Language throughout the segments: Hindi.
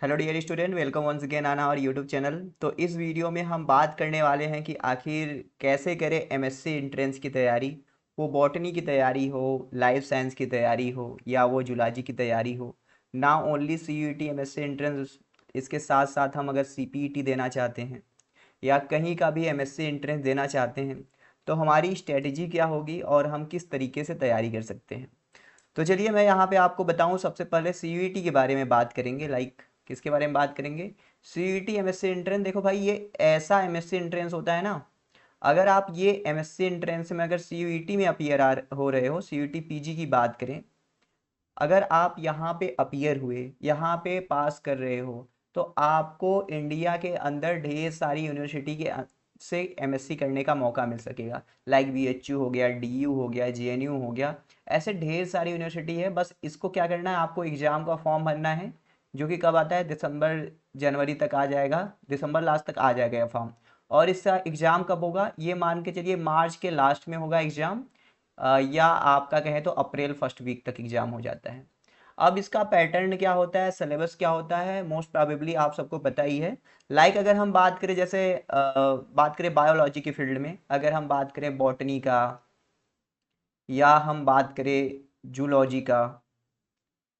Hello dear student, welcome once again on our YouTube channel. तो इस वीडियो में हम बात करने वाले हैं कि आखिर कैसे करें एमएससी एंट्रेंस की तैयारी। वो बॉटनी की तैयारी हो, लाइफ साइंस की तैयारी हो या वो जूलॉजी की तैयारी हो। ना ओनली सीयूईटी एमएससी एंट्रेंस, इसके साथ साथ हम अगर सीपीईटी देना चाहते हैं या कहीं का भी एमएससी एंट्रेंस देना चाहते हैं तो हमारी स्ट्रेटजी क्या होगी और हम किस तरीके से तैयारी कर सकते हैं। तो चलिए मैं यहाँ पे आपको बताऊँ। सबसे पहले सीयूईटी के बारे में बात करेंगे। किसके बारे में बात करेंगे? CUET MSc entrance. देखो भाई, ये ऐसा एमएससी एंट्रेंस होता है ना, अगर आप ये एमएससी एंट्रेंस में अगर सीयूईटी में अपीयर हो रहे हो, सीयूईटी पीजी की बात करें, अगर आप यहाँ पे अपीयर हुए, यहाँ पे पास कर रहे हो, तो आपको इंडिया के अंदर ढेर सारी यूनिवर्सिटी के से एमएससी करने का मौका मिल सकेगा। लाइक बीएचयू हो गया, डीयू हो गया, जेएनयू हो गया, ऐसे ढेर सारी यूनिवर्सिटी है। बस इसको क्या करना है, आपको एग्ज़ाम का फॉर्म भरना है, जो कि कब आता है, दिसंबर जनवरी तक आ जाएगा, दिसंबर लास्ट तक आ जाएगा ये फॉर्म। और इसका एग्ज़ाम कब होगा, ये मान के चलिए मार्च के लास्ट में होगा एग्ज़ाम, या आपका कहें तो अप्रैल फर्स्ट वीक तक एग्जाम हो जाता है। अब इसका पैटर्न क्या होता है, सिलेबस क्या होता है, मोस्ट प्रोबेबली आप सबको पता ही है। अगर हम बात करें, जैसे बात करें बायोलॉजी के फील्ड में, अगर हम बात करें बॉटनी का या हम बात करें जूलॉजी का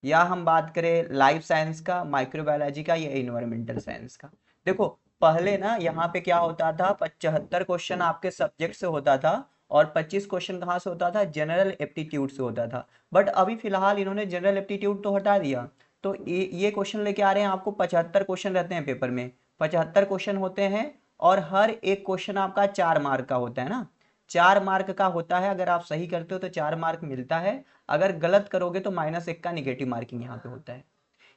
या हम बात करें लाइफ साइंस का, माइक्रोबायोलॉजी का या इन्वायरमेंटल साइंस का। देखो, पहले ना यहाँ पे क्या होता था, 75 क्वेश्चन आपके सब्जेक्ट से होता था और 25 क्वेश्चन कहाँ से होता था, जनरल एप्टीट्यूड से होता था। बट अभी फिलहाल इन्होंने जनरल एप्टीट्यूड तो हटा दिया, तो ये क्वेश्चन लेके आ रहे हैं आपको। 75 क्वेश्चन रहते हैं पेपर में, 75 क्वेश्चन होते हैं और हर एक क्वेश्चन आपका 4 मार्क का होता है ना। 4 मार्क का होता है, अगर आप सही करते हो तो 4 मार्क मिलता है, अगर गलत करोगे तो -1 का निगेटिव मार्किंग यहाँ पे होता है।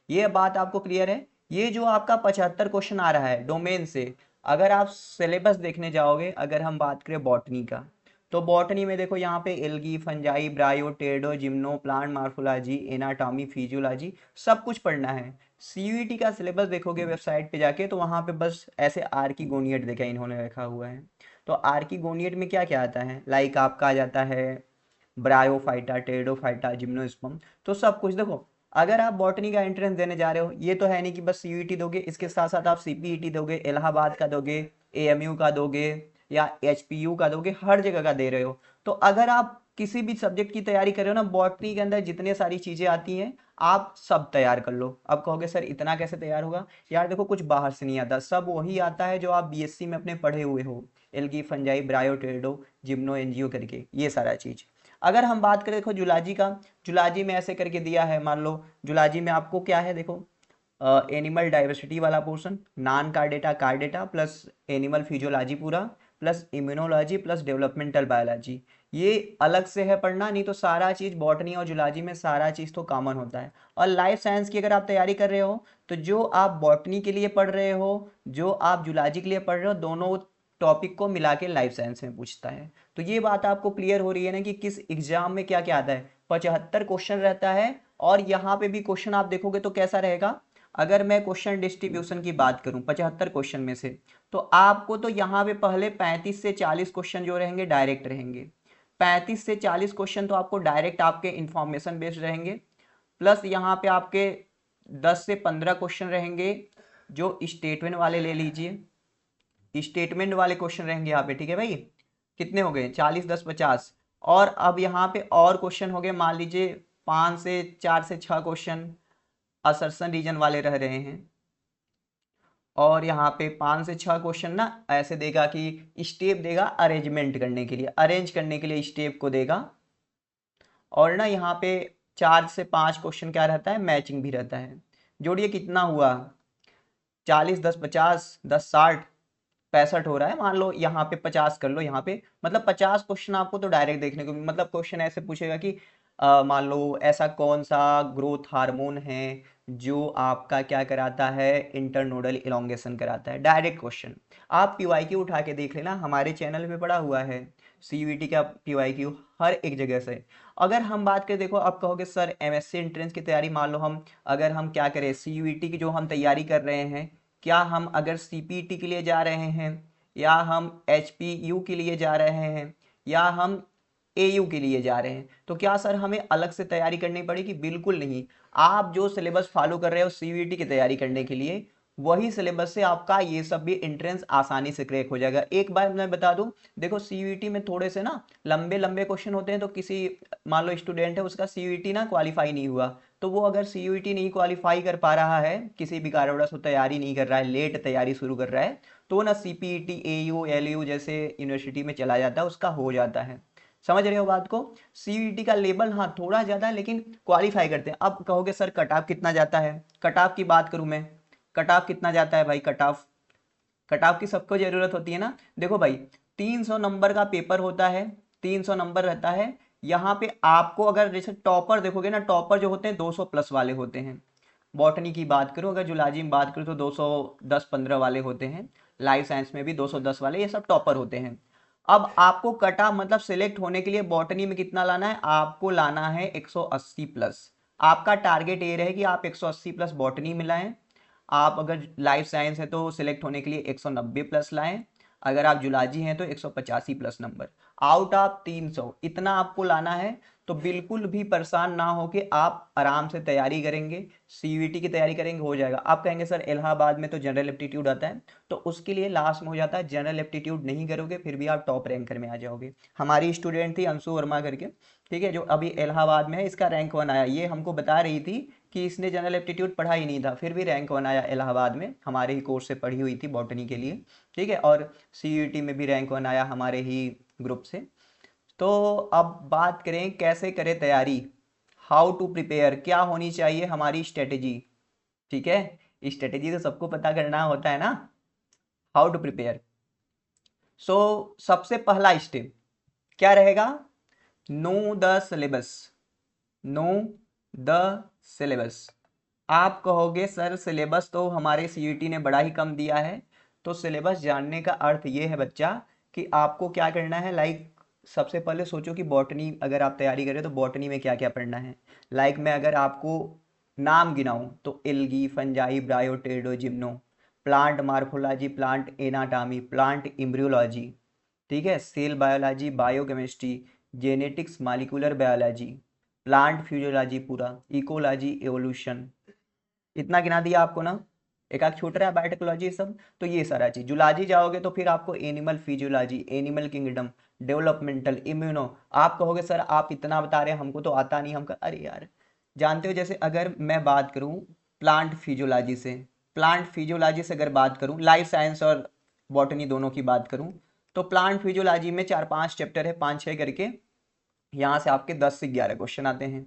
ये बात आपको क्लियर है? ये जो आपका 75 क्वेश्चन आ रहा है डोमेन से, अगर आप सिलेबस देखने जाओगे, अगर हम बात करें बॉटनी का, तो बॉटनी में देखो यहाँ पे एल्गी, फंजाई, ब्रायो, टेडो, gymno, plant morphology, anatomy, physiology, सब कुछ पढ़ना है। सीयूईटी का सिलेबस देखोगे वेबसाइट पे जाके, तो वहाँ पे बस ऐसे आर की गोनियट देखा इन्होंने रखा हुआ है। तो आर की गोनियट में क्या क्या आता है, लाइक आपका आ जाता है ब्रायोफाइटा, टेरिडोफाइटा, जिम्नोस्पर्म, तो सब कुछ देखो। अगर आप बॉटनी का एंट्रेंस देने जा रहे हो, ये तो है नहीं कि बस सीयूईटी दोगे, इसके साथ साथ आप सीपीईटी दोगे, इलाहाबाद का दोगे, एएमयू का दोगे या एचपीयू का दोगे, हर जगह का दे रहे हो। तो अगर आप किसी भी सब्जेक्ट की तैयारी कर रहे हो ना, बॉटनी के अंदर जितने सारी चीजें आती हैं आप सब तैयार कर लो। अब कहोगे सर इतना कैसे तैयार होगा? यार देखो, कुछ बाहर से नहीं आता, सब वही आता है जो आप बीएससी में अपने पढ़े हुए हो। एल्गी, फंजाई, ब्रायो, टेरिडो, जिम्नो, एनजीओ करके ये सारा चीज। अगर हम बात करें देखो जुलाजी का, जुलाजी में ऐसे करके दिया है, मान लो जुलाजी में आपको क्या है, देखो एनिमल डाइवर्सिटी वाला portion, non chordata chordata plus animal physiology पूरा, plus immunology plus developmental biology, ये अलग से है पढ़ना, नहीं तो सारा चीज बॉटनी और जुलॉजी में सारा चीज तो कॉमन होता है। और लाइफ साइंस की अगर आप तैयारी कर रहे हो, तो जो आप बॉटनी के लिए पढ़ रहे हो, जो आप जुलॉजी के लिए पढ़ रहे हो, दोनों टॉपिक को मिला के लाइफ साइंस में पूछता है। तो ये बात आपको क्लियर हो रही है ना कि किस एग्जाम में क्या क्या आता है। 75 क्वेश्चन रहता है, और यहाँ पे भी क्वेश्चन आप देखोगे तो कैसा रहेगा। अगर मैं क्वेश्चन डिस्ट्रीब्यूशन की बात करूं 75 क्वेश्चन में से, तो आपको तो यहाँ पे पहले 35 से 40 क्वेश्चन जो रहेंगे डायरेक्ट रहेंगे। 35 से 40 क्वेश्चन तो आपको डायरेक्ट आपके इंफॉर्मेशन बेस्ड रहेंगे, प्लस यहाँ पे आपके 10 से 15 क्वेश्चन रहेंगे जो स्टेटमेंट वाले ले लीजिए, स्टेटमेंट वाले क्वेश्चन रहेंगे यहाँ पे। ठीक है भाई, कितने हो गए, 40, 10, 50। और अब यहाँ पे और क्वेश्चन हो गए, मान लीजिए 5 से 4 से 6 क्वेश्चन असर्शन रीजन वाले रह रहे हैं। और यहाँ पे 5 से 6 क्वेश्चन ना ऐसे देगा कि स्टेप देगा अरेंजमेंट करने के लिए, अरेंज करने के लिए स्टेप को देगा। और ना यहाँ पे 4 से 5 क्वेश्चन क्या रहता है, मैचिंग भी रहता है। जोड़िए कितना हुआ, 40, 10, 50, 10, 60, 65 हो रहा है। मान लो यहाँ पे 50 कर लो, यहाँ पे मतलब 50 क्वेश्चन आपको तो डायरेक्ट देखने को, मतलब क्वेश्चन ऐसे पूछेगा कि मान लो ऐसा कौन सा ग्रोथ हार्मोन है जो आपका क्या कराता है, इंटरनोडल इलोंगेशन कराता है, डायरेक्ट क्वेश्चन। आप पीवाईक्यू उठा के देख लेना, हमारे चैनल पे पड़ा हुआ है सीयूईटी का पीवाईक्यू हर एक जगह से। अगर हम बात करें, देखो आप कहोगे सर एमएससी एंट्रेंस की तैयारी, मान लो हम अगर हम क्या करें, सीयूईटी की जो हम तैयारी कर रहे हैं, क्या हम अगर सीपीटी के लिए जा रहे हैं या हम एचपीयू के लिए जा रहे हैं या हम एयू के लिए जा रहे हैं, तो क्या सर हमें अलग से तैयारी करनी पड़ेगी? बिल्कुल नहीं। आप जो सिलेबस फॉलो कर रहे हो सीयूईटी की तैयारी करने के लिए, वही सिलेबस से आपका ये सब भी एंट्रेंस आसानी से क्रैक हो जाएगा। एक बार मैं बता दूं, देखो सीयूईटी में थोड़े से ना लंबे लंबे क्वेश्चन होते हैं, तो किसी मान लो स्टूडेंट है उसका सीयूईटी ना क्वालिफाई नहीं हुआ, तो वो अगर सीयूईटी नहीं क्वालिफाई कर पा रहा है, किसी भी कारणवश वो तैयारी नहीं कर रहा है, लेट तैयारी शुरू कर रहा है, तो वो ना सीपीईटी एयू एलयू जैसे यूनिवर्सिटी में चला जाता है, उसका हो जाता है। समझ रहे हो बात को? सीयूईटी का लेवल हाँ थोड़ा ज्यादा है, लेकिन क्वालिफाई करते हैं। अब कहोगे सर कट ऑफ कितना जाता है, कट ऑफ की बात करूं मैं, कट ऑफ कितना जाता है भाई? कट ऑफ, कट ऑफ की सबको जरूरत होती है ना। देखो भाई 300 नंबर का पेपर होता है, 300 नंबर रहता है। यहाँ पे आपको अगर जैसे टॉपर देखोगे ना, टॉपर जो होते हैं 200 प्लस वाले होते हैं। बॉटनी की बात करूं, अगर जूलॉजी में बात करूं तो 210-15 वाले होते हैं। लाइफ साइंस में भी 210 वाले, ये सब टॉपर होते हैं। अब आपको कटा मतलब सिलेक्ट होने के लिए बॉटनी में कितना लाना है? आपको लाना है 180 प्लस। आपका टारगेट ये रहे कि आप 180 प्लस बॉटनी में लाएं। आप अगर लाइफ साइंस है तो सिलेक्ट होने के लिए 190 प्लस लाएं। अगर आप जुलॉजी हैं तो 185 प्लस नंबर आउट ऑफ 300, इतना आपको लाना है। तो बिल्कुल भी परेशान ना हो कि आप आराम से तैयारी करेंगे, सीयूईटी की तैयारी करेंगे, हो जाएगा। आप कहेंगे सर इलाहाबाद में तो जनरल एप्टीट्यूड आता है, तो उसके लिए लास्ट में हो जाता है। जनरल एप्टीट्यूड नहीं करोगे फिर भी आप टॉप रैंकर में आ जाओगे। हमारी स्टूडेंट थी अंशु वर्मा करके, ठीक है, जो अभी इलाहाबाद में है, इसका रैंक 1 आया। ये हमको बता रही थी कि इसने जनरल एप्टीट्यूड पढ़ा ही नहीं था, फिर भी रैंक 1 आया इलाहाबाद में, हमारे ही कोर्स से पढ़ी हुई थी बॉटनी के लिए, ठीक है। और सीयूईटी में भी रैंक 1 आया हमारे ही ग्रुप से। तो अब बात करें कैसे करें तैयारी, हाउ टू प्रिपेयर, क्या होनी चाहिए हमारी स्ट्रेटेजी, ठीक है। स्ट्रेटेजी तो सबको पता करना होता है ना, हाउ टू प्रिपेयर। सो सबसे पहला स्टेप क्या रहेगा? Know the syllabus, know the syllabus. आप कहोगे सर सिलेबस तो हमारे सीयूईटी ने बड़ा ही कम दिया है। तो सिलेबस जानने का अर्थ ये है बच्चा कि आपको क्या करना है। लाइक सबसे पहले सोचो कि बॉटनी अगर आप तैयारी करें तो बॉटनी में क्या क्या पढ़ना है। लाइक मैं अगर आपको नाम गिनाऊं तो algae, fungi, bryo pterido, gymno, plant morphology, plant anatomy, plant embryology, ठीक है, cell biology, biochemistry, genetics, molecular biology, plant physiology, पूरा इकोलॉजी, एवोल्यूशन, इतना गिना दिया आपको ना। एक आध छूट रहा है बायोटेक्नोलॉजी सब, तो ये सारा चीज। जुलॉजी जाओगे तो फिर आपको animal physiology, animal kingdom, developmental, immuno. आप कहोगे सर आप इतना बता रहे हैं हमको तो आता नहीं, हमका अरे यार जानते हो, जैसे अगर मैं बात करूं प्लांट फिजियोलॉजी से, प्लांट फिजियोलॉजी से अगर बात करूं, लाइफ साइंस और बॉटनी दोनों की बात करूं, तो प्लांट फिजियोलॉजी में 4-5 चैप्टर है, 5-6 करके। यहाँ से आपके 10 से 11 क्वेश्चन आते हैं।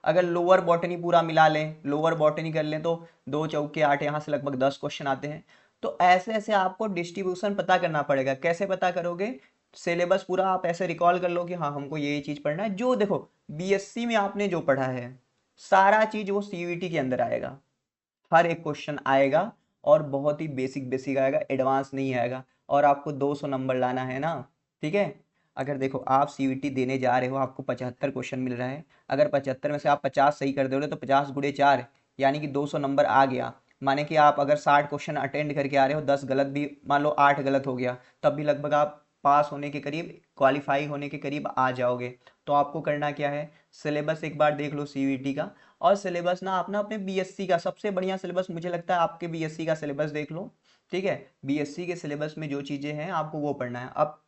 अगर लोअर बॉटनी पूरा मिला लें, लोअर बॉटनी कर लें, तो 2 चौके 8, यहाँ से लगभग 10 क्वेश्चन आते हैं। तो ऐसे ऐसे आपको डिस्ट्रीब्यूशन पता करना पड़ेगा। कैसे पता करोगे? सिलेबस पूरा आप ऐसे रिकॉल कर लो कि हाँ हमको ये चीज़ पढ़ना है। जो देखो बीएससी में आपने जो पढ़ा है सारा चीज़ वो सीयूईटी के अंदर आएगा, हर एक क्वेश्चन आएगा, और बहुत ही बेसिक बेसिक आएगा, एडवांस नहीं आएगा। और आपको 200 नंबर लाना है ना, ठीक है। अगर देखो आप सीयूईटी देने जा रहे हो, आपको 75 क्वेश्चन मिल रहा है, अगर 75 में से आप 50 सही कर दोगे तो 50 गुणे 4 यानी कि 200 नंबर आ गया। माने कि आप अगर 60 क्वेश्चन अटेंड करके आ रहे हो, 10 गलत भी मान लो, 8 गलत हो गया, तब भी लगभग आप पास होने के करीब, क्वालिफाई होने के करीब आ जाओगे। तो आपको करना क्या है, सिलेबस एक बार देख लो सीयूईटी का। और सिलेबस ना आप ना अपने बीएससी का सबसे बढ़िया सिलेबस मुझे लगता है आपके बीएससी का सिलेबस देख लो, ठीक है। बीएससी के सिलेबस में जो चीज़ें हैं आपको वो पढ़ना है। अब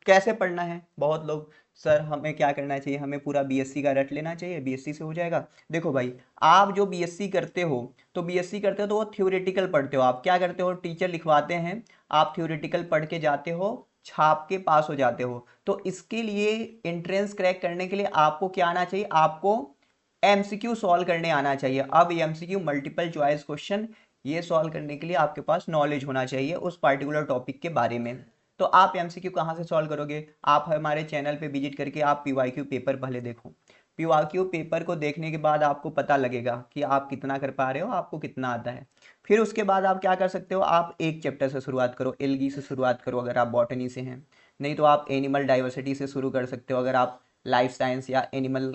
कैसे पढ़ना है? बहुत लोग सर हमें क्या करना चाहिए, हमें पूरा बीएससी का रट लेना चाहिए, बीएससी से हो जाएगा। देखो भाई आप जो बीएससी करते हो, तो बीएससी करते हो तो वो थ्योरेटिकल पढ़ते हो। आप क्या करते हो, टीचर लिखवाते हैं, आप थ्योरेटिकल पढ़ के जाते हो, छाप के पास हो जाते हो। तो इसके लिए एंट्रेंस क्रैक करने के लिए आपको क्या आना चाहिए, आपको एमसीक्यू सॉल्व करने आना चाहिए। अब एमसीक्यू मल्टीपल चॉइस क्वेश्चन, ये सॉल्व करने के लिए आपके पास नॉलेज होना चाहिए उस पार्टिकुलर टॉपिक के बारे में। तो आप एमसीक्यू कहाँ से सॉल्व करोगे? आप हमारे चैनल पे विजिट करके आप पीवाईक्यू पेपर पहले देखो। पीवाईक्यू पेपर को देखने के बाद आपको पता लगेगा कि आप कितना कर पा रहे हो, आपको कितना आता है। फिर उसके बाद आप क्या कर सकते हो, आप एक चैप्टर से शुरुआत करो, एल्गी से शुरुआत करो अगर आप बॉटनी से हैं। नहीं तो आप एनिमल डाइवर्सिटी से शुरू कर सकते हो अगर आप लाइफ साइंस या एनिमल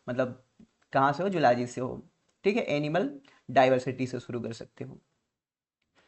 मतलब कहाँ से हो, जुलॉजी से हो, ठीक है। एनिमल डाइवर्सिटी से शुरू कर सकते हो,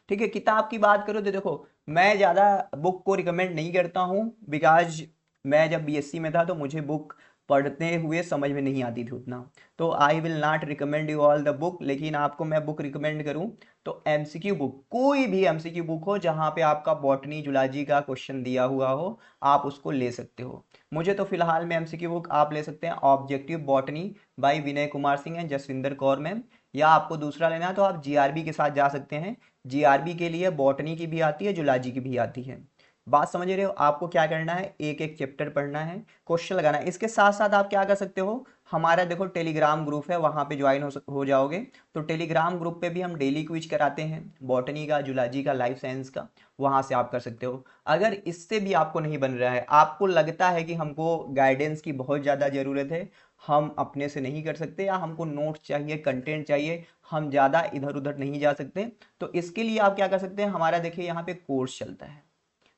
ठीक है। किताब की बात करो तो देखो मैं ज़्यादा बुक को रिकमेंड नहीं करता हूँ, बिकॉज मैं जब बीएससी में था तो मुझे बुक पढ़ते हुए समझ में नहीं आती थी उतना। तो I will not recommend you all the book, लेकिन आपको मैं बुक रिकमेंड करूं तो एमसीक्यू बुक, कोई भी एमसीक्यू बुक हो जहां पे आपका बॉटनी जूलॉजी का क्वेश्चन दिया हुआ हो, आप उसको ले सकते हो। मुझे तो फिलहाल में एमसीक्यू बुक आप ले सकते हैं objective botany by Vinay Kumar Singh and Jaswinder Kaur ma'am, या आपको दूसरा लेना है तो आप जीआरबी के साथ जा सकते हैं। जीआरबी के लिए बॉटनी की भी आती है, जूलॉजी की भी आती है। बात समझ रहे हो? आपको क्या करना है, एक एक चैप्टर पढ़ना है, क्वेश्चन लगाना है। इसके साथ साथ आप क्या कर सकते हो, हमारा देखो टेलीग्राम ग्रुप है, वहां पे ज्वाइन हो जाओगे तो टेलीग्राम ग्रुप पे भी हम डेली क्विज कराते हैं, बॉटनी का, जूलॉजी का, लाइफ साइंस का, वहां से आप कर सकते हो। अगर इससे भी आपको नहीं बन रहा है, आपको लगता है कि हमको गाइडेंस की बहुत ज़्यादा ज़रूरत है, हम अपने से नहीं कर सकते, या हमको नोट्स चाहिए, कंटेंट चाहिए, हम ज़्यादा इधर उधर नहीं जा सकते, तो इसके लिए आप क्या कर सकते हैं, हमारा देखिए यहाँ पे कोर्स चलता है,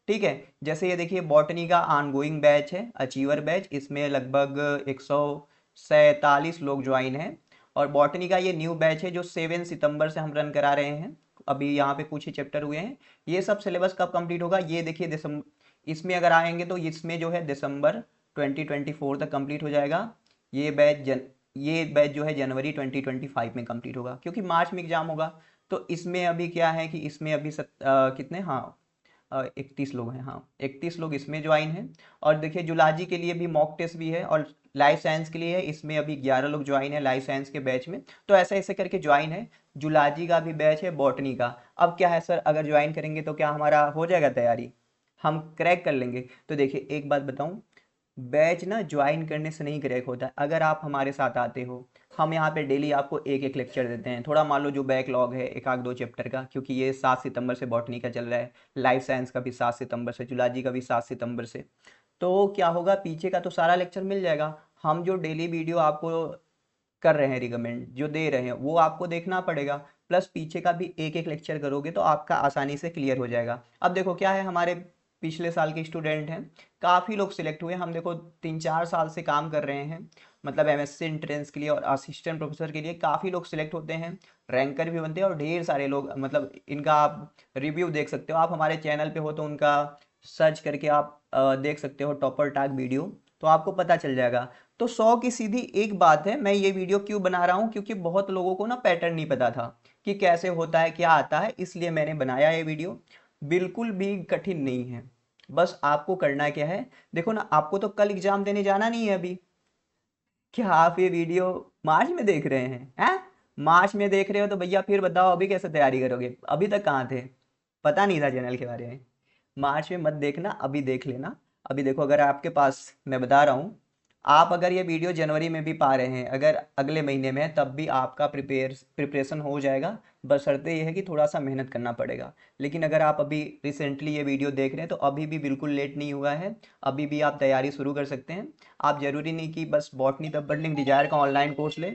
ठीक है। जैसे ये देखिए बॉटनी का ऑनगोइंग बैच है, अचीवर बैच, इसमें लगभग 147 लोग ज्वाइन हैं। और बॉटनी का ये न्यू बैच है जो 7 सितंबर से हम रन करा रहे हैं, अभी यहाँ पे कुछ ही चैप्टर हुए हैं। ये सब सिलेबस कब कंप्लीट होगा, ये देखिए दिसंबर, इसमें अगर आएंगे तो इसमें जो है दिसंबर 2024 तक कंप्लीट हो जाएगा। ये बैच जो है जनवरी 2025 में कंप्लीट होगा, क्योंकि मार्च में एग्जाम होगा। तो इसमें अभी क्या है कि इसमें अभी कितने, हाँ 31 लोग हैं, हाँ 31 लोग इसमें ज्वाइन हैं। और देखिए जूलॉजी के लिए भी मॉक टेस्ट भी है, और लाइफ साइंस के लिए है, इसमें अभी 11 लोग ज्वाइन है लाइफ साइंस के बैच में। तो ऐसे ऐसे करके ज्वाइन है। जूलॉजी का भी बैच है, बॉटनी का। अब क्या है सर, अगर ज्वाइन करेंगे तो क्या हमारा हो जाएगा तैयारी, हम क्रैक कर लेंगे? तो देखिए एक बात बताऊं, बैच ना ज्वाइन करने से नहीं क्रैक होता है। अगर आप हमारे साथ आते हो, हम यहाँ पे डेली आपको एक एक लेक्चर देते हैं। थोड़ा मान लो जो बैकलॉग है एक आध दो चैप्टर का, क्योंकि ये 7 सितंबर से बॉटनी का चल रहा है, लाइफ साइंस का भी 7 सितंबर से, जूलॉजी का भी 7 सितंबर से, तो क्या होगा, पीछे का तो सारा लेक्चर मिल जाएगा। हम जो डेली वीडियो आपको कर रहे हैं, रिकमेंड जो दे रहे हैं, वो आपको देखना पड़ेगा, प्लस पीछे का भी एक एक लेक्चर करोगे तो आपका आसानी से क्लियर हो जाएगा। अब देखो क्या है, हमारे पिछले साल के स्टूडेंट हैं, काफ़ी लोग सिलेक्ट हुए। हम देखो 3-4 साल से काम कर रहे हैं, मतलब एमएससी एंट्रेंस के लिए और असिस्टेंट प्रोफेसर के लिए काफ़ी लोग सिलेक्ट होते हैं, रैंकर भी बनते हैं, और ढेर सारे लोग, मतलब इनका आप रिव्यू देख सकते हो। आप हमारे चैनल पे हो तो उनका सर्च करके आप देख सकते हो, टॉपर टैग वीडियो, तो आपको पता चल जाएगा। तो 100 की सीधी एक बात है, मैं ये वीडियो क्यों बना रहा हूँ, क्योंकि बहुत लोगों को ना पैटर्न नहीं पता था कि कैसे होता है, क्या आता है, इसलिए मैंने बनाया ये वीडियो। बिल्कुल भी कठिन नहीं है, बस आपको करना क्या है, देखो ना, आपको तो कल एग्जाम देने जाना नहीं है अभी। क्या आप ये वीडियो मार्च में देख रहे हैं? मार्च में देख रहे हो तो भैया फिर बताओ अभी कैसे तैयारी करोगे, अभी तक कहाँ थे, पता नहीं था चैनल के बारे में। मार्च में मत देखना, अभी देख लेना। अभी देखो, अगर आपके पास, मैं बता रहा हूँ, आप अगर ये वीडियो जनवरी में भी पा रहे हैं, अगर अगले महीने में है, तब भी आपका प्रिपरेशन हो जाएगा। बशर्ते ये है कि थोड़ा सा मेहनत करना पड़ेगा। लेकिन अगर आप अभी रिसेंटली ये वीडियो देख रहे हैं तो अभी भी बिल्कुल लेट नहीं हुआ है, अभी भी आप तैयारी शुरू कर सकते हैं। आप जरूरी नहीं कि बस बॉटनी द बर्निंग डिजायर का ऑनलाइन कोर्स ले,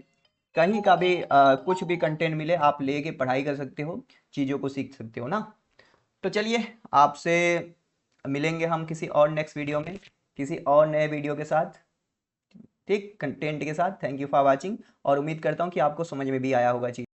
कहीं का भी कुछ भी कंटेंट मिले आप लेके पढ़ाई कर सकते हो, चीज़ों को सीख सकते हो ना। तो चलिए, आपसे मिलेंगे हम किसी और नेक्स्ट वीडियो में, किसी और नए वीडियो के साथ, ठीक, कंटेंट के साथ। थैंक यू फॉर वाचिंग, और उम्मीद करता हूँ कि आपको समझ में भी आया होगा चीज़।